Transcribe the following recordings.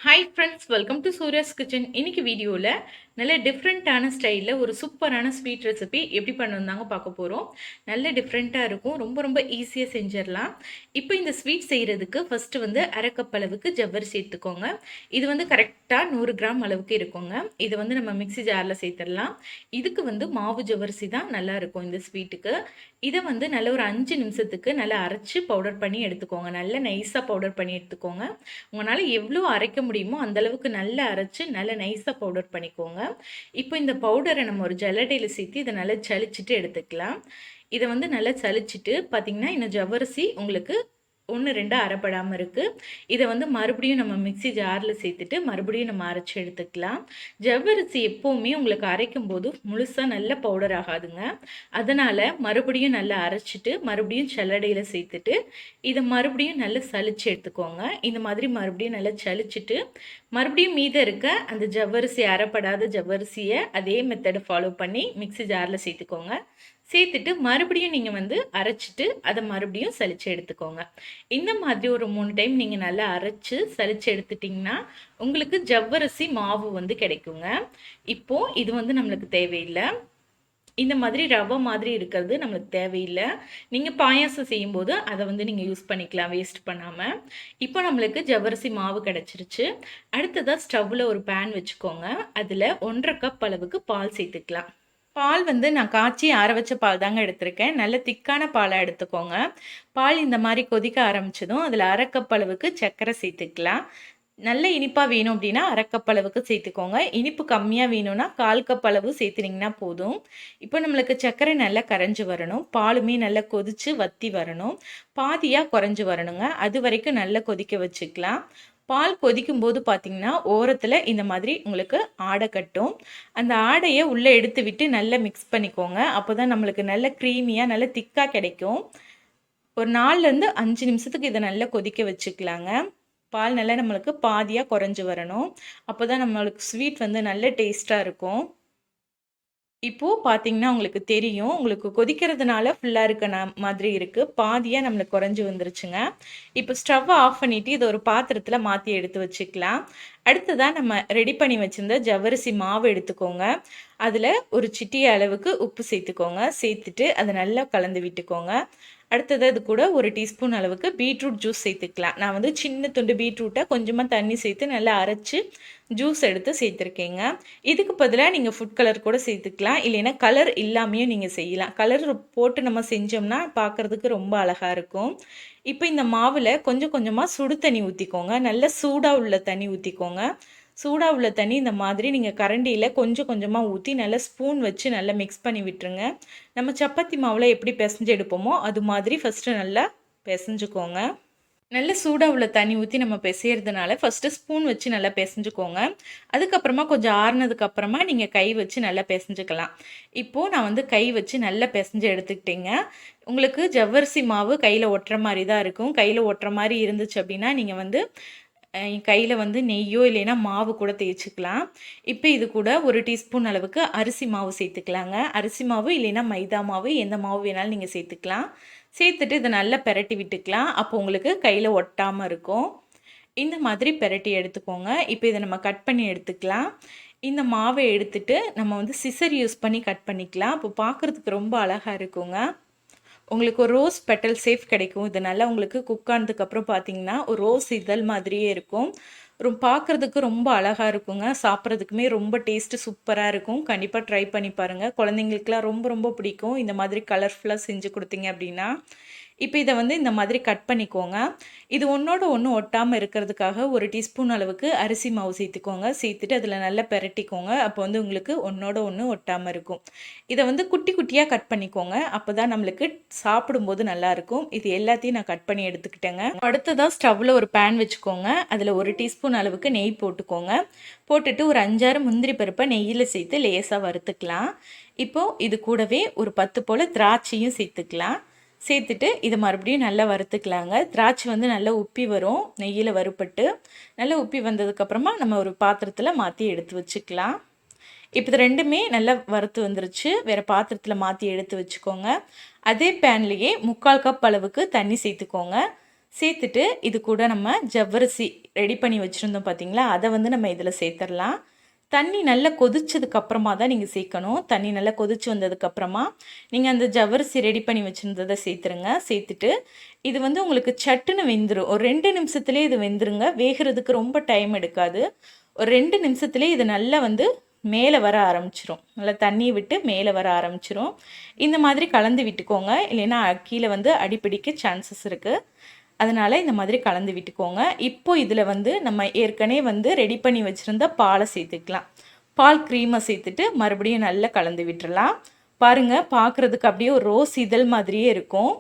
Hi friends, welcome to Surya's kitchen. இன்னைக்கு வீடியோவில் நல்ல டிஃப்ரெண்ட்டான ஸ்டைலில் ஒரு சூப்பரான ஸ்வீட் ரெசிபி எப்படி பண்ணணுந்தாங்க பார்க்க போகிறோம். நல்ல டிஃப்ரெண்ட்டாக இருக்கும், ரொம்ப ரொம்ப ஈஸியாக செஞ்சிடலாம். இப்போ இந்த ஸ்வீட் செய்கிறதுக்கு ஃபஸ்ட்டு வந்து அரை கப் அளவுக்கு ஜவ்வரிசி எடுத்துக்கோங்க. இது வந்து கரெக்டாக 100 கிராம் அளவுக்கு இருக்குங்க. இதை வந்து நம்ம மிக்ஸி ஜாரில் சேர்த்துடலாம். இதுக்கு வந்து மாவு ஜவ்வரிசி தான் நல்லா இருக்கும் இந்த ஸ்வீட்டுக்கு. இதை வந்து நல்ல ஒரு 5 நிமிஷத்துக்கு நல்லா அரைச்சி பவுடர் பண்ணி எடுத்துக்கோங்க. நல்ல நைஸாக பவுடர் பண்ணி எடுத்துக்கோங்க. உங்களால் எவ்வளோ அரைக்க முடியுமோ அந்தளவுக்கு நல்லா அரைச்சி நல்லா நைஸாக பவுடர் பண்ணிக்கோங்க. இப்போ இந்த பவுடரை நம்ம ஒரு ஜல்லடையில் சேர்த்து இதை நல்லா சலிச்சுட்டு எடுத்துக்கலாம். இதை வந்து நல்லா சலிச்சுட்டு பார்த்தீங்கன்னா இன்னும் ஜவ்வரிசி உங்களுக்கு 1-2 அரைப்படாமல் இருக்குது. இதை வந்து மறுபடியும் நம்ம மிக்ஸி ஜாரில் சேர்த்துட்டு மறுபடியும் நம்ம அரைச்சி எடுத்துக்கலாம். ஜவ்வரிசி எப்போவுமே உங்களுக்கு அரைக்கும் போது முழுசாக நல்ல பவுடர் ஆகாதுங்க. அதனால் மறுபடியும் நல்லா அரைச்சிட்டு மறுபடியும் சல்லடையில் சேர்த்துட்டு இதை மறுபடியும் நல்லா சலிச்சு எடுத்துக்கோங்க. இந்த மாதிரி மறுபடியும் நல்லா சலிச்சுட்டு மறுபடியும் மீதம் இருக்க அந்த ஜவ்வரிசி அரைப்படாத ஜவ்வரிசியை அதே மெத்தடை ஃபாலோ பண்ணி மிக்ஸி ஜாரில் சேர்த்துக்கோங்க. சேர்த்துட்டு மறுபடியும் நீங்கள் வந்து அரைச்சிட்டு அதை மறுபடியும் சலிச்சு எடுத்துக்கோங்க. இந்த மாதிரி ஒரு 3 டைம் நீங்கள் நல்லா அரைச்சி சலிச்சு எடுத்துட்டிங்கன்னா உங்களுக்கு ஜவ்வரிசி மாவு வந்து கிடைக்குங்க. இப்போது இது வந்து நம்மளுக்கு தேவையில்லை. இந்த மாதிரி ரவை மாதிரி இருக்கிறது நம்மளுக்கு தேவையில்லை. நீங்கள் பாயாசம் செய்யும்போது அதை வந்து நீங்கள் யூஸ் பண்ணிக்கலாம் வேஸ்ட் பண்ணாமல். இப்போ நம்மளுக்கு ஜவ்வரிசி மாவு கிடச்சிருச்சு. அடுத்ததாக ஸ்டவ்வில் ஒரு பேன் வச்சுக்கோங்க. அதில் 1.5 கப் அளவுக்கு பால் சேர்த்துக்கலாம். பால் வந்து நான் காய்ச்சி ஆற வச்ச பால் தாங்க எடுத்திருக்கேன். நல்ல திக்கான பாலாக எடுத்துக்கோங்க. பால் இந்த மாதிரி கொதிக்க ஆரம்பிச்சதும் அதில் 1/2 கப் அளவுக்கு சர்க்கரை சேர்த்துக்கலாம். நல்ல இனிப்பாக வேணும் அப்படின்னா 1/2 கப் அளவுக்கு சேர்த்துக்கோங்க. இனிப்பு கம்மியாக வேணும்னா 1/4 கப் அளவு சேர்த்துனிங்கன்னா போதும். இப்போ நம்மளுக்கு சர்க்கரை நல்லா கரைஞ்சி வரணும். பாலுமே நல்லா கொதித்து வற்றி வரணும். பாதியாக குறைஞ்சி வரணுங்க. அது வரைக்கும் நல்லா கொதிக்க வச்சுக்கலாம். பால் கொதிக்கும் போது பார்த்தீங்கன்னா ஓரத்தில் இந்த மாதிரி உங்களுக்கு ஆடை கட்டும். அந்த ஆடையை உள்ளே எடுத்து விட்டு நல்லா மிக்ஸ் பண்ணிக்கோங்க. அப்போ தான் நம்மளுக்கு நல்ல க்ரீமியாக நல்ல திக்காக கிடைக்கும். ஒரு 4-5 நிமிஷத்துக்கு இதை நல்லா கொதிக்க வச்சுக்கலாங்க. பால் நல்லா நம்மளுக்கு பாதியாக குறைஞ்சி வரணும். அப்போ தான் நம்மளுக்கு ஸ்வீட் வந்து நல்ல டேஸ்ட்டாக இருக்கும். இப்போது பார்த்தீங்கன்னா உங்களுக்கு தெரியும், உங்களுக்கு கொதிக்கிறதுனால ஃபுல்லாக இருக்க மாதிரி இருக்குது. பாதியாக நம்மளுக்கு குறைஞ்சி வந்துருச்சுங்க. இப்போ ஸ்டவ்வை ஆஃப் பண்ணிவிட்டு இதை ஒரு பாத்திரத்தில் மாற்றி எடுத்து வச்சுக்கலாம். அடுத்ததாக நம்ம ரெடி பண்ணி வச்சுருந்த ஜவ்வரிசி மாவு எடுத்துக்கோங்க. அதில் ஒரு சிட்டிகை அளவுக்கு உப்பு சேர்த்துக்கோங்க. சேர்த்துட்டு அதை நல்லா கலந்து விட்டுக்கோங்க. அடுத்தது அது கூட ஒரு டீஸ்பூன் அளவுக்கு பீட்ரூட் ஜூஸ் சேர்த்துக்கலாம். நான் வந்து சின்ன துண்டு பீட்ரூட்டை கொஞ்சமாக தண்ணி சேர்த்து நல்லா அரைச்சி ஜூஸ் எடுத்து சேர்த்துருக்கேங்க. இதுக்கு பதிலாக நீங்கள் ஃபுட் கலர் கூட சேர்த்துக்கலாம். இல்லைன்னா கலர் இல்லாமையும் நீங்கள் செய்யலாம். கலர் போட்டு நம்ம செஞ்சோம்னா பார்க்குறதுக்கு ரொம்ப அழகாக இருக்கும். இப்போ இந்த மாவில் கொஞ்சம் கொஞ்சமாக சுடு தண்ணி ஊற்றிக்கோங்க. நல்ல சூடாக உள்ள தண்ணி ஊற்றிக்கோங்க. சூடாக உள்ள தண்ணி இந்த மாதிரி நீங்கள் கரண்டியில் கொஞ்சம் கொஞ்சமாக ஊற்றி நல்லா ஸ்பூன் வச்சு நல்லா மிக்ஸ் பண்ணி விட்டுருங்க. நம்ம சப்பாத்தி மாவில் எப்படி பிசைஞ்சு எடுப்போமோ அது மாதிரி ஃபஸ்ட்டு நல்லா பிசைஞ்சுக்கோங்க. நல்ல சூடாக உள்ள தண்ணி ஊற்றி நம்ம பிசையிறதுனால ஃபஸ்ட்டு ஸ்பூன் வச்சு நல்லா பிசைஞ்சுக்கோங்க. அதுக்கப்புறமா கொஞ்சம் ஆறுனதுக்கப்புறமா நீங்கள் கை வச்சு நல்லா பிசைஞ்சுக்கலாம். இப்போது நான் வந்து கை வச்சு நல்லா பிசைஞ்சு எடுத்துக்கிட்டேங்க. உங்களுக்கு ஜவ்வரிசி மாவு கையில் ஒட்டுற மாதிரி தான் இருக்கும். கையில் ஒட்டுற மாதிரி இருந்துச்சு அப்படின்னா நீங்கள் வந்து கையில் வந்து நெய்யோ இல்லைன்னா மாவு கூட தேய்ச்சிக்கலாம். இப்போ இது கூட ஒரு டீஸ்பூன் அளவுக்கு அரிசி மாவு சேர்த்துக்கலாங்க. அரிசி மாவு இல்லைன்னா மைதா மாவு எந்த மாவு வேணாலும் நீங்கள் சேர்த்துக்கலாம். சேர்த்துட்டு இதை நல்லா பெரட்டி விட்டுக்கலாம். அப்போ உங்களுக்கு கையில் ஒட்டாமல் இருக்கும். இந்த மாதிரி பெரட்டி எடுத்துக்கோங்க. இப்போ இதை நம்ம கட் பண்ணி எடுத்துக்கலாம். இந்த மாவை எடுத்துட்டு நம்ம வந்து சிசர் யூஸ் பண்ணி கட் பண்ணிக்கலாம். அப்போ பார்க்குறதுக்கு ரொம்ப அழகாக இருக்குங்க. உங்களுக்கு ஒரு ரோஸ் பெட்டல் சேஃப் கிடைக்கும். இது நல்லா உங்களுக்கு குக் ஆனதுக்கப்புறம் பார்த்தீங்கன்னா ஒரு ரோஸ் இதழ் மாதிரியே இருக்கும். பார்க்குறதுக்கு ரொம்ப அழகாக இருக்குங்க. சாப்பிட்றதுக்குமே ரொம்ப டேஸ்ட்டு சூப்பராக இருக்கும். கண்டிப்பாக ட்ரை பண்ணி பாருங்கள். குழந்தைங்களுக்குலாம் ரொம்ப ரொம்ப பிடிக்கும் இந்த மாதிரி கலர்ஃபுல்லாக செஞ்சு கொடுத்தீங்க அப்படின்னா. இப்போ இதை வந்து இந்த மாதிரி கட் பண்ணிக்கோங்க. இது ஒன்றோட ஒன்று ஒட்டாமல் இருக்கிறதுக்காக ஒரு டீஸ்பூன் அளவுக்கு அரிசி மாவு சேர்த்துக்கோங்க. சேர்த்துட்டு அதில் நல்லா பெரட்டிக்கோங்க. அப்போ வந்து உங்களுக்கு ஒன்றோட ஒன்று ஒட்டாமல் இருக்கும். இதை வந்து குட்டி குட்டியாக கட் பண்ணிக்கோங்க. அப்போ தான் நம்மளுக்கு சாப்பிடும்போது நல்லாயிருக்கும். இது எல்லாத்தையும் நான் கட் பண்ணி எடுத்துக்கிட்டேங்க. அடுத்ததாக ஸ்டவ்வில் ஒரு பேன் வச்சுக்கோங்க. அதில் ஒரு டீஸ்பூன் அளவுக்கு நெய் போட்டுக்கோங்க. போட்டுட்டு ஒரு 5-6 முந்திரி பருப்பை நெய்யில் சேர்த்து லேசாக வறுத்துக்கலாம். இப்போது இது கூடவே ஒரு 10 போல் திராட்சையும் சேர்த்துக்கலாம். சேர்த்துட்டு இதை மறுபடியும் நல்லா வறுத்துக்கலாங்க. திராட்சை வந்து நல்லா உப்பி வரும் நெய்யில் வறுப்பட்டு. நல்லா உப்பி வந்ததுக்கப்புறமா நம்ம ஒரு பாத்திரத்தில் மாற்றி எடுத்து வச்சுக்கலாம். இப்போ இது ரெண்டுமே நல்லா வறுத்து வந்துருச்சு. வேறு பாத்திரத்தில் மாற்றி எடுத்து வச்சுக்கோங்க. அதே பேன்லேயே 3/4 கப் அளவுக்கு தண்ணி சேர்த்துக்கோங்க. சேர்த்துட்டு இது கூட நம்ம ஜவ்வரிசி ரெடி பண்ணி வச்சுருந்தோம் பார்த்தீங்களா, அதை வந்து நம்ம இதில் சேர்த்துடலாம். தண்ணி நல்லா கொதிச்சதுக்கு அப்புறமா தான் நீங்கள் சேர்க்கணும். தண்ணி நல்லா கொதிச்சு வந்ததுக்கப்புறமா நீங்கள் அந்த ஜவ்வரிசி ரெடி பண்ணி வச்சுருந்ததை சேர்த்துருங்க. சேர்த்துட்டு இது வந்து உங்களுக்கு சட்டுன்னு வெந்துடும். ஒரு 2 நிமிஷத்துலேயே இது வெந்துருங்க. வேகிறதுக்கு ரொம்ப டைம் எடுக்காது. ஒரு 2 நிமிஷத்துலேயே இது நல்லா வந்து மேலே வர ஆரம்பிச்சிரும். நல்லா தண்ணியை விட்டு மேலே வர ஆரம்பிச்சிரும். இந்த மாதிரி கலந்து விட்டுக்கோங்க. இல்லைன்னா கீழே வந்து அடிப்பிடிக்க சான்சஸ் இருக்குது. அதனால் இந்த மாதிரி கலந்து விட்டுக்கோங்க. இப்போ இதில் வந்து நம்ம ஏற்கனவே வந்து ரெடி பண்ணி வச்சுருந்த பாலை சேர்த்துக்கலாம். பால் க்ரீமை சேர்த்துட்டு மறுபடியும் நல்லா கலந்து விட்டுறலாம். பாருங்கள், பார்க்குறதுக்கு அப்படியே ஒரு ரோஸ் இதழ் மாதிரியே இருக்கும்.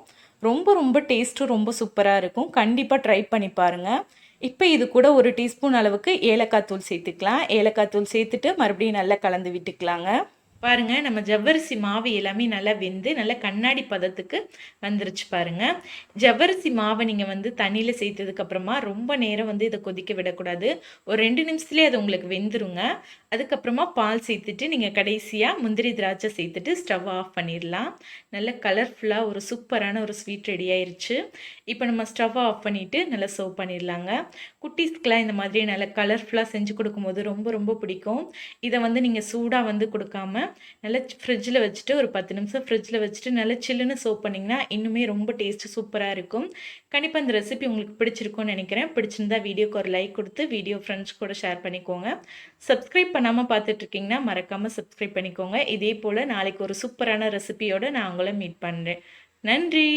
ரொம்ப ரொம்ப டேஸ்ட்டும் ரொம்ப சூப்பராக இருக்கும். கண்டிப்பாக ட்ரை பண்ணி பாருங்கள். இப்போ இது கூட ஒரு டீஸ்பூன் அளவுக்கு ஏலக்காய் தூள் சேர்த்துக்கலாம். ஏலக்காய் தூள் சேர்த்துட்டு மறுபடியும் நல்லா கலந்து விட்டுக்கலாங்க. பாருங்கள், நம்ம ஜவ்வரிசி மாவு எல்லாமே நல்லா வெந்து நல்லா கண்ணாடி பதத்துக்கு வந்துருச்சு பாருங்கள். ஜவ்வரிசி மாவை நீங்கள் வந்து தண்ணியில் சேர்த்ததுக்கப்புறமா ரொம்ப நேரம் வந்து இதை கொதிக்க விடக்கூடாது. ஒரு 2 நிமிஷத்துலேயே அது உங்களுக்கு வெந்துருங்க. அதுக்கப்புறமா பால் சேர்த்துட்டு நீங்கள் கடைசியாக முந்திரி திராட்சை சேர்த்துட்டு ஸ்டவ் ஆஃப் பண்ணிடலாம். நல்ல கலர்ஃபுல்லாக ஒரு சூப்பரான ஒரு ஸ்வீட் ரெடி ஆயிடுச்சு. இப்போ நம்ம ஸ்டவ் ஆஃப் பண்ணிவிட்டு நல்லா சர்வ் பண்ணிடலாங்க. குட்டீஸ்க்கெலாம் இந்த மாதிரி நல்லா கலர்ஃபுல்லாக செஞ்சு கொடுக்கும்போது ரொம்ப ரொம்ப பிடிக்கும். இதை வந்து நீங்கள் சூடாக வந்து கொடுக்காம நல்லா ஃப்ரிட்ஜில் வச்சுட்டு ஒரு 10 நிமிஷம் ஃப்ரிட்ஜில் வச்சுட்டு நல்லா சில்லுன்னு சர்வ் பண்ணிங்கன்னா இன்னுமே ரொம்ப டேஸ்ட்டு சூப்பராக இருக்கும். கண்டிப்பாக இந்த ரெசிபி உங்களுக்கு பிடிச்சிருக்கும்னு நினைக்கிறேன். பிடிச்சிருந்தா வீடியோக்கு ஒரு லைக் கொடுத்து வீடியோ ஃப்ரெண்ட்ஸ் கூட ஷேர் பண்ணிக்கோங்க. சப்ஸ்கிரைப் பண்ணாமல் பார்த்துட்ருக்கீங்கன்னா மறக்காமல் சப்ஸ்கிரைப் பண்ணிக்கோங்க. இதே போல் நாளைக்கு ஒரு சூப்பரான ரெசிபியோடு நான் உங்களை மீட் பண்ணுறேன். நன்றி.